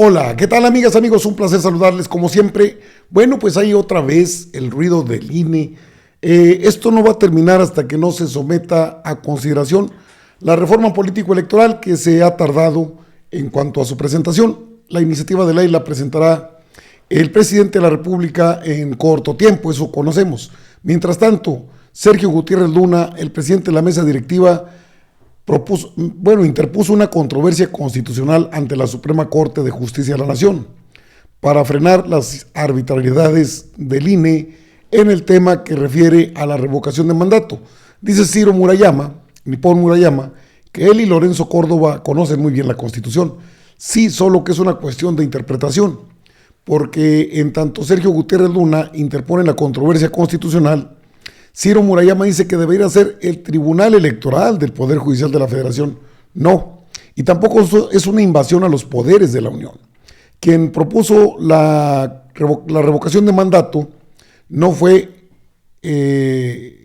Hola, ¿qué tal amigas, amigos? Un placer saludarles como siempre. Bueno, pues hay otra vez el ruido del INE. Esto no va a terminar hasta que no se someta a consideración la reforma político-electoral que se ha tardado en cuanto a su presentación. La iniciativa de ley la presentará el presidente de la República en corto tiempo, eso conocemos. Mientras tanto, Sergio Gutiérrez Luna, el presidente de la mesa directiva, interpuso una controversia constitucional ante la Suprema Corte de Justicia de la Nación para frenar las arbitrariedades del INE en el tema que refiere a la revocación de mandato. Dice Ciro Murayama, Nippon Murayama, que él y Lorenzo Córdoba conocen muy bien la Constitución. Sí, solo que es una cuestión de interpretación, porque en tanto Sergio Gutiérrez Luna interpone la controversia constitucional, Ciro Murayama dice que debería ser el Tribunal Electoral del Poder Judicial de la Federación. No, y tampoco es una invasión a los poderes de la Unión. Quien propuso la revocación de mandato no fue, el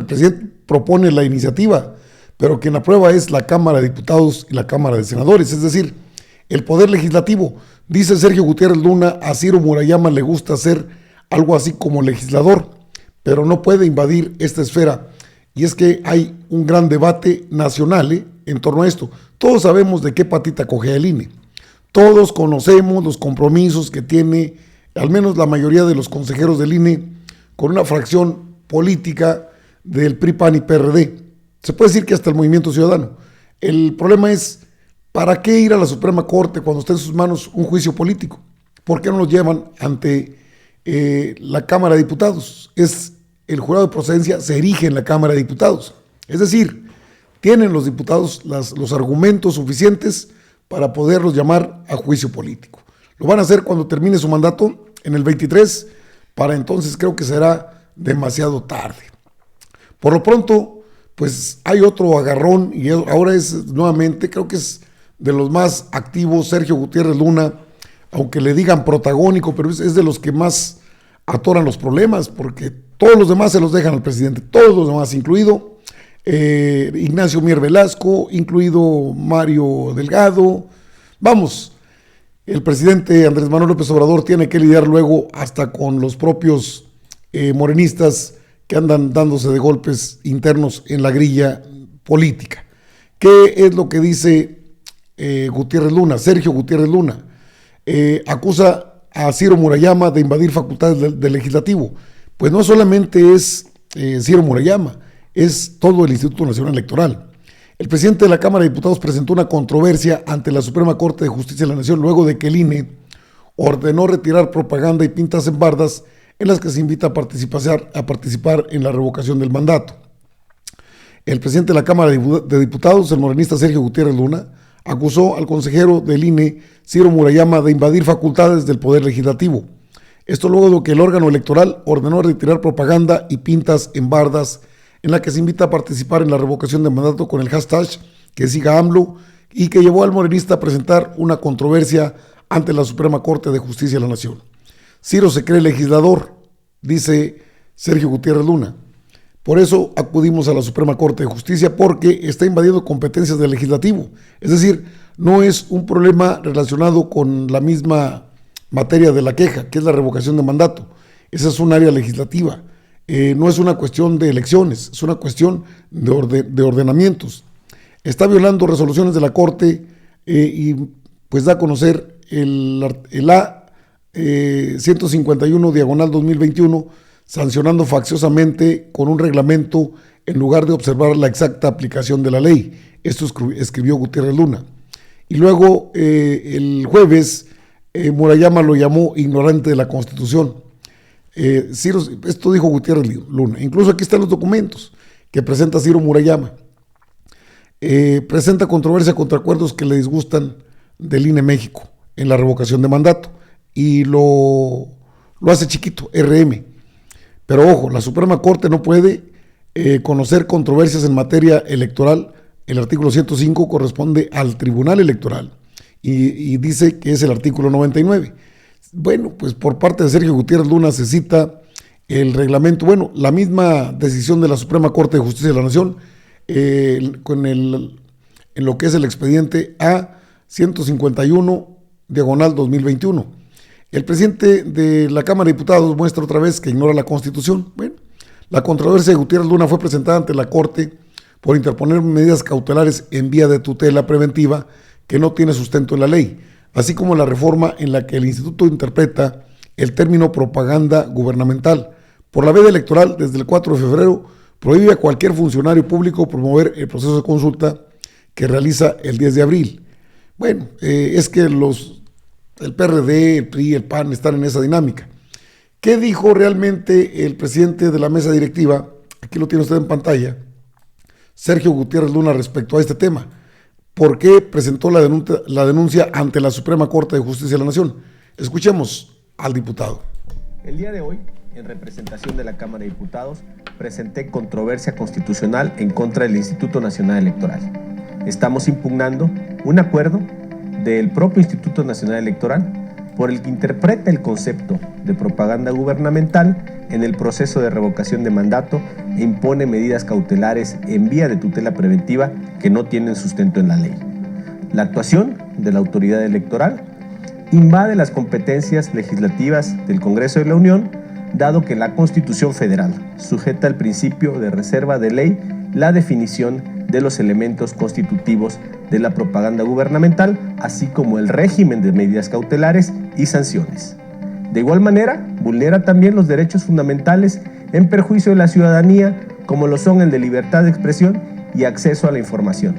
presidente propone la iniciativa, pero quien aprueba es la Cámara de Diputados y la Cámara de Senadores, es decir, el Poder Legislativo. Dice Sergio Gutiérrez Luna, a Ciro Murayama le gusta ser algo así como legislador, pero no puede invadir esta esfera. Y es que hay un gran debate nacional en torno a esto. Todos sabemos de qué patita coge el INE. Todos conocemos los compromisos que tiene, al menos la mayoría de los consejeros del INE, con una fracción política del PRI, PAN y PRD. Se puede decir que hasta el Movimiento Ciudadano. El problema es, ¿para qué ir a la Suprema Corte cuando está en sus manos un juicio político? ¿Por qué no los llevan ante la Cámara de Diputados? El jurado de procedencia se erige en la Cámara de Diputados. Es decir, tienen los diputados los argumentos suficientes para poderlos llamar a juicio político. Lo van a hacer cuando termine su mandato en el 23, para entonces creo que será demasiado tarde. Por lo pronto, pues hay otro agarrón y ahora es nuevamente, creo que es de los más activos, Sergio Gutiérrez Luna, aunque le digan protagónico, pero es de los que más atoran los problemas, porque todos los demás se los dejan al presidente, todos los demás, incluido Ignacio Mier Velasco, incluido Mario Delgado. Vamos, el presidente Andrés Manuel López Obrador tiene que lidiar luego hasta con los propios morenistas que andan dándose de golpes internos en la grilla política. ¿Qué es lo que dice Gutiérrez Luna, Sergio Gutiérrez Luna? Acusa a Ciro Murayama de invadir facultades del legislativo. Pues no solamente es Ciro Murayama, es todo el Instituto Nacional Electoral. El presidente de la Cámara de Diputados presentó una controversia ante la Suprema Corte de Justicia de la Nación luego de que el INE ordenó retirar propaganda y pintas en bardas en las que se invita a participar en la revocación del mandato. El presidente de la Cámara de Diputados, el morenista Sergio Gutiérrez Luna, acusó al consejero del INE, Ciro Murayama, de invadir facultades del Poder Legislativo. Esto luego de que el órgano electoral ordenó retirar propaganda y pintas en bardas en la que se invita a participar en la revocación de mandato con el hashtag que siga AMLO y que llevó al morenista a presentar una controversia ante la Suprema Corte de Justicia de la Nación. Ciro se cree legislador, dice Sergio Gutiérrez Luna. Por eso acudimos a la Suprema Corte de Justicia, porque está invadiendo competencias del legislativo. Es decir, no es un problema relacionado con la misma materia de la queja, que es la revocación de mandato. Esa es un área legislativa. No es una cuestión de elecciones, es una cuestión de ordenamientos. Está violando resoluciones de la Corte y pues da a conocer el A 151/2021, sancionando facciosamente con un reglamento en lugar de observar la exacta aplicación de la ley. Esto escribió Gutiérrez Luna. Y luego el jueves Murayama lo llamó ignorante de la Constitución. Esto dijo Gutiérrez Luna. Incluso aquí están los documentos que presenta Ciro Murayama. Presenta controversia contra acuerdos que le disgustan del INE México en la revocación de mandato y lo hace chiquito, RM. Pero ojo, la Suprema Corte no puede conocer controversias en materia electoral. El artículo 105 corresponde al Tribunal Electoral y dice que es el artículo 99. Bueno, pues por parte de Sergio Gutiérrez Luna se cita el reglamento, la misma decisión de la Suprema Corte de Justicia de la Nación en lo que es el expediente A 151 diagonal 2021. El presidente de la Cámara de Diputados muestra otra vez que ignora la Constitución. Bueno, la controversia de Gutiérrez Luna fue presentada ante la Corte por interponer medidas cautelares en vía de tutela preventiva que no tiene sustento en la ley, así como la reforma en la que el instituto interpreta el término propaganda gubernamental. Por la veda electoral, desde el 4 de febrero, prohíbe a cualquier funcionario público promover el proceso de consulta que realiza el 10 de abril. Bueno, es que el PRD, el PRI, el PAN están en esa dinámica. ¿Qué dijo realmente el presidente de la mesa directiva? Aquí lo tiene usted en pantalla, Sergio Gutiérrez Luna, respecto a este tema. ¿Por qué presentó la denuncia ante la Suprema Corte de Justicia de la Nación? Escuchemos al diputado. El día de hoy, en representación de la Cámara de Diputados, presenté controversia constitucional en contra del Instituto Nacional Electoral. Estamos impugnando un acuerdo del propio Instituto Nacional Electoral por el que interpreta el concepto de propaganda gubernamental en el proceso de revocación de mandato e impone medidas cautelares en vía de tutela preventiva que no tienen sustento en la ley. La actuación de la autoridad electoral invade las competencias legislativas del Congreso de la Unión, dado que la Constitución Federal sujeta al principio de reserva de ley la definición de los elementos constitutivos de la propaganda gubernamental, así como el régimen de medidas cautelares y sanciones. De igual manera, vulnera también los derechos fundamentales en perjuicio de la ciudadanía, como lo son el de libertad de expresión y acceso a la información.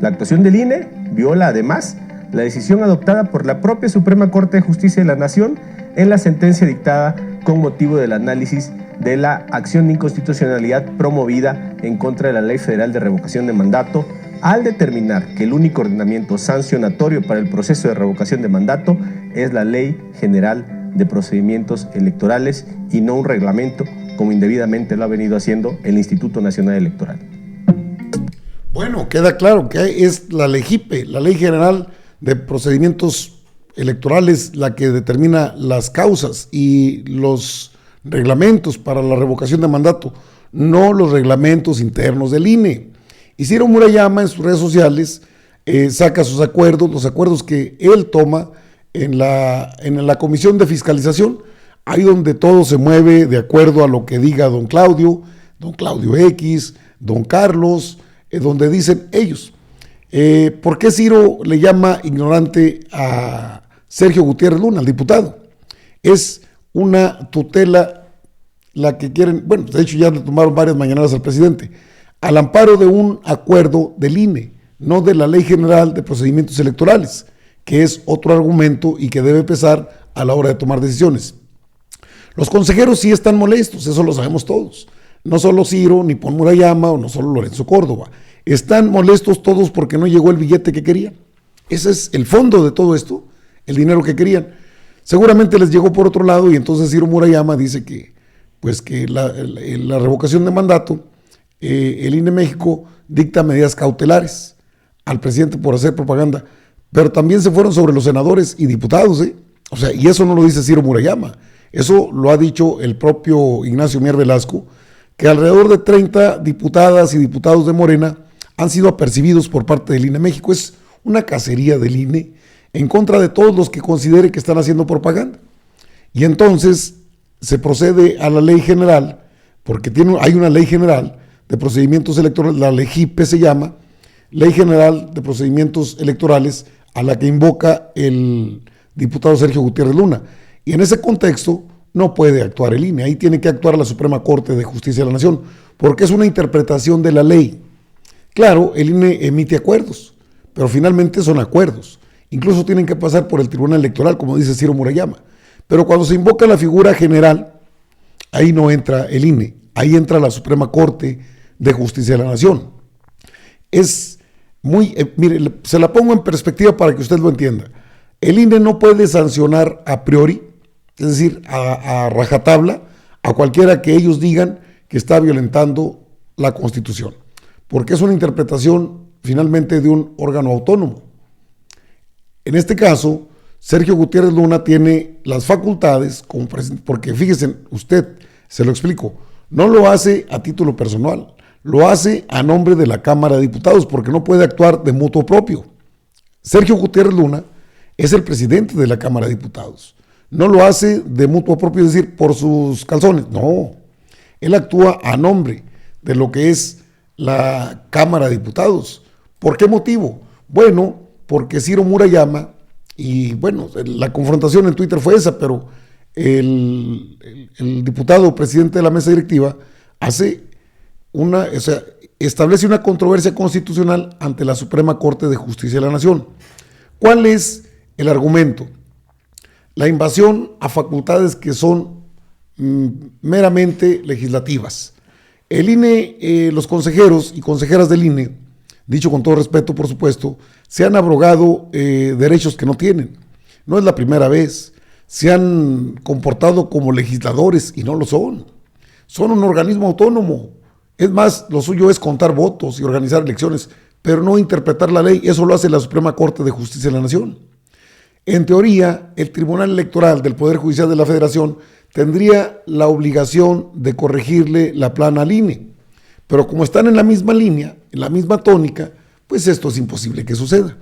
La actuación del INE viola además la decisión adoptada por la propia Suprema Corte de Justicia de la Nación en la sentencia dictada con motivo del análisis de la acción de inconstitucionalidad promovida en contra de la Ley Federal de Revocación de Mandato, al determinar que el único ordenamiento sancionatorio para el proceso de revocación de mandato es la Ley General de Procedimientos Electorales y no un reglamento, como indebidamente lo ha venido haciendo el Instituto Nacional Electoral. Bueno, queda claro que es la LEGIPE, la Ley General de Procedimientos Electorales, la que determina las causas y los reglamentos para la revocación de mandato, no los reglamentos internos del INE. Y Ciro Murayama en sus redes sociales saca sus acuerdos, los acuerdos que él toma en la Comisión de Fiscalización, ahí donde todo se mueve de acuerdo a lo que diga don Claudio X, don Carlos, donde dicen ellos. ¿Por qué Ciro le llama ignorante a Sergio Gutiérrez Luna, al diputado? Es una tutela la que quieren, bueno, de hecho ya le tomaron varias mañaneras al presidente, al amparo de un acuerdo del INE, no de la Ley General de Procedimientos Electorales, que es otro argumento y que debe pesar a la hora de tomar decisiones. Los consejeros sí están molestos, eso lo sabemos todos. No solo Ciro, ni Pon Murayama, o no solo Lorenzo Córdoba. Están molestos todos porque no llegó el billete que querían. Ese es el fondo de todo esto, el dinero que querían. Seguramente les llegó por otro lado y entonces Ciro Murayama dice que la revocación de mandato, el INE México dicta medidas cautelares al presidente por hacer propaganda, pero también se fueron sobre los senadores y diputados, O sea, y eso no lo dice Ciro Murayama, eso lo ha dicho el propio Ignacio Mier Velasco, que alrededor de 30 diputadas y diputados de Morena han sido apercibidos por parte del INE México. Es una cacería del INE en contra de todos los que considere que están haciendo propaganda. Y entonces se procede a la ley general, porque hay una ley general de procedimientos electorales, la LEGIPE se llama, Ley General de Procedimientos Electorales, a la que invoca el diputado Sergio Gutiérrez Luna. Y en ese contexto no puede actuar el INE, ahí tiene que actuar la Suprema Corte de Justicia de la Nación, porque es una interpretación de la ley. Claro, el INE emite acuerdos, pero finalmente son acuerdos. Incluso tienen que pasar por el Tribunal Electoral, como dice Ciro Murayama. Pero cuando se invoca la figura general, ahí no entra el INE, ahí entra la Suprema Corte de Justicia de la Nación. Es muy, mire, se la pongo en perspectiva para que usted lo entienda. El INE no puede sancionar a priori, es decir, a rajatabla, a cualquiera que ellos digan que está violentando la Constitución, porque es una interpretación finalmente de un órgano autónomo. En este caso, Sergio Gutiérrez Luna tiene las facultades, como presidente, porque fíjese usted, se lo explico, no lo hace a título personal, lo hace a nombre de la Cámara de Diputados, porque no puede actuar de mutuo propio. Sergio Gutiérrez Luna es el presidente de la Cámara de Diputados. No lo hace de mutuo propio, es decir, por sus calzones. No, él actúa a nombre de lo que es la Cámara de Diputados. ¿Por qué motivo? Bueno, porque Ciro Murayama, y bueno, la confrontación en Twitter fue esa, pero el diputado presidente de la mesa directiva establece una controversia constitucional ante la Suprema Corte de Justicia de la Nación. ¿Cuál es el argumento? La invasión a facultades que son meramente legislativas. El INE, los consejeros y consejeras del INE, dicho con todo respeto, por supuesto, se han abrogado derechos que no tienen. No es la primera vez. Se han comportado como legisladores y no lo son. Son un organismo autónomo. Es más, lo suyo es contar votos y organizar elecciones, pero no interpretar la ley. Eso lo hace la Suprema Corte de Justicia de la Nación. En teoría, el Tribunal Electoral del Poder Judicial de la Federación tendría la obligación de corregirle la plana al INE. Pero como están en la misma línea, en la misma tónica, pues esto es imposible que suceda.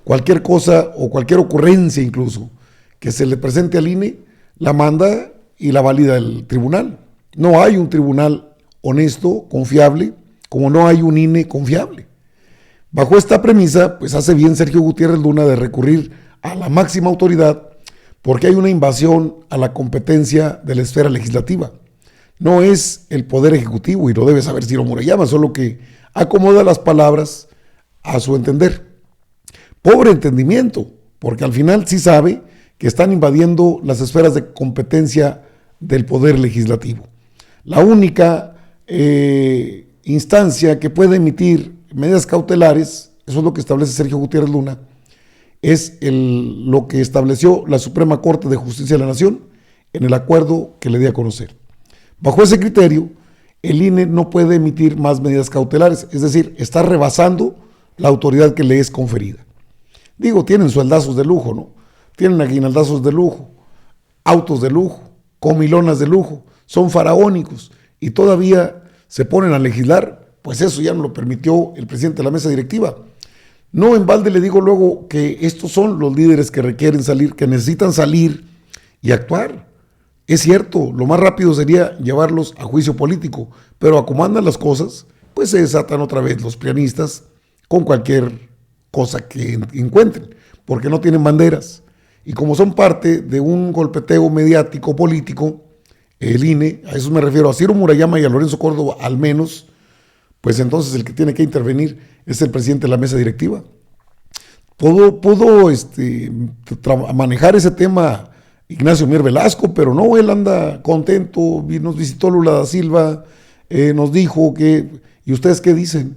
Cualquier cosa o cualquier ocurrencia incluso que se le presente al INE, la manda y la valida el tribunal. No hay un tribunal honesto, confiable, como no hay un INE confiable. Bajo esta premisa, pues hace bien Sergio Gutiérrez Luna de recurrir a la máxima autoridad porque hay una invasión a la competencia de la esfera legislativa. No es el Poder Ejecutivo, y lo debe saber Ciro Murayama, solo que acomoda las palabras a su entender. Pobre entendimiento, porque al final sí sabe que están invadiendo las esferas de competencia del Poder Legislativo. La única instancia que puede emitir medidas cautelares, eso es lo que establece Sergio Gutiérrez Luna, es lo que estableció la Suprema Corte de Justicia de la Nación en el acuerdo que le di a conocer. Bajo ese criterio, el INE no puede emitir más medidas cautelares, es decir, está rebasando la autoridad que le es conferida. Digo, tienen sueldazos de lujo, ¿no? Tienen aguinaldazos de lujo, autos de lujo, comilonas de lujo, son faraónicos y todavía se ponen a legislar, pues eso ya no lo permitió el presidente de la mesa directiva. No en balde le digo luego que estos son los líderes que requieren salir, que necesitan salir y actuar. Es cierto, lo más rápido sería llevarlos a juicio político, pero a como andan las cosas, pues se desatan otra vez los prianistas con cualquier cosa que encuentren, porque no tienen banderas. Y como son parte de un golpeteo mediático político, el INE, a eso me refiero, a Ciro Murayama y a Lorenzo Córdoba al menos, pues entonces el que tiene que intervenir es el presidente de la mesa directiva. Pudo manejar ese tema Ignacio Mier Velasco, pero no, él anda contento, nos visitó Lula da Silva, nos dijo que, ¿y ustedes qué dicen?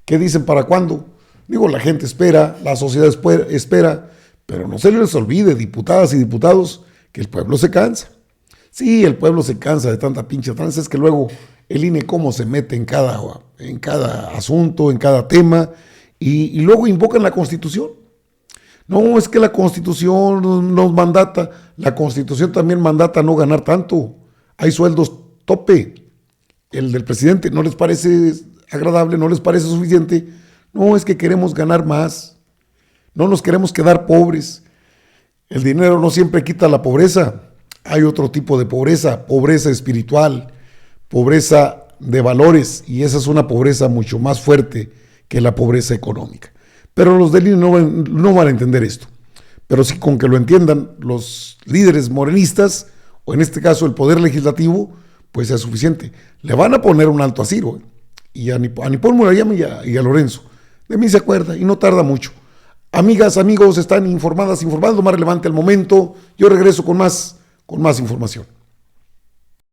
¿Qué dicen para cuándo? Digo, la gente espera, la sociedad espera, pero no se les olvide, diputadas y diputados, que el pueblo se cansa. Sí, el pueblo se cansa de tanta pinche tranza, es que luego el INE cómo se mete en cada asunto, en cada tema, y luego invocan la Constitución. No, es que la Constitución nos mandata, la Constitución también mandata no ganar tanto. Hay sueldos tope. El del presidente no les parece agradable, no les parece suficiente. No, es que queremos ganar más. No nos queremos quedar pobres. El dinero no siempre quita la pobreza. Hay otro tipo de pobreza, pobreza espiritual, pobreza de valores, y esa es una pobreza mucho más fuerte que la pobreza económica. Pero los del INE no van a entender esto. Pero sí, con que lo entiendan los líderes morenistas, o en este caso el Poder Legislativo, pues es suficiente. Le van a poner un alto a Ciro, y a Nipón Murayama y a Lorenzo. De mí se acuerda, y no tarda mucho. Amigas, amigos, están informados, lo más relevante al momento. Yo regreso con más información.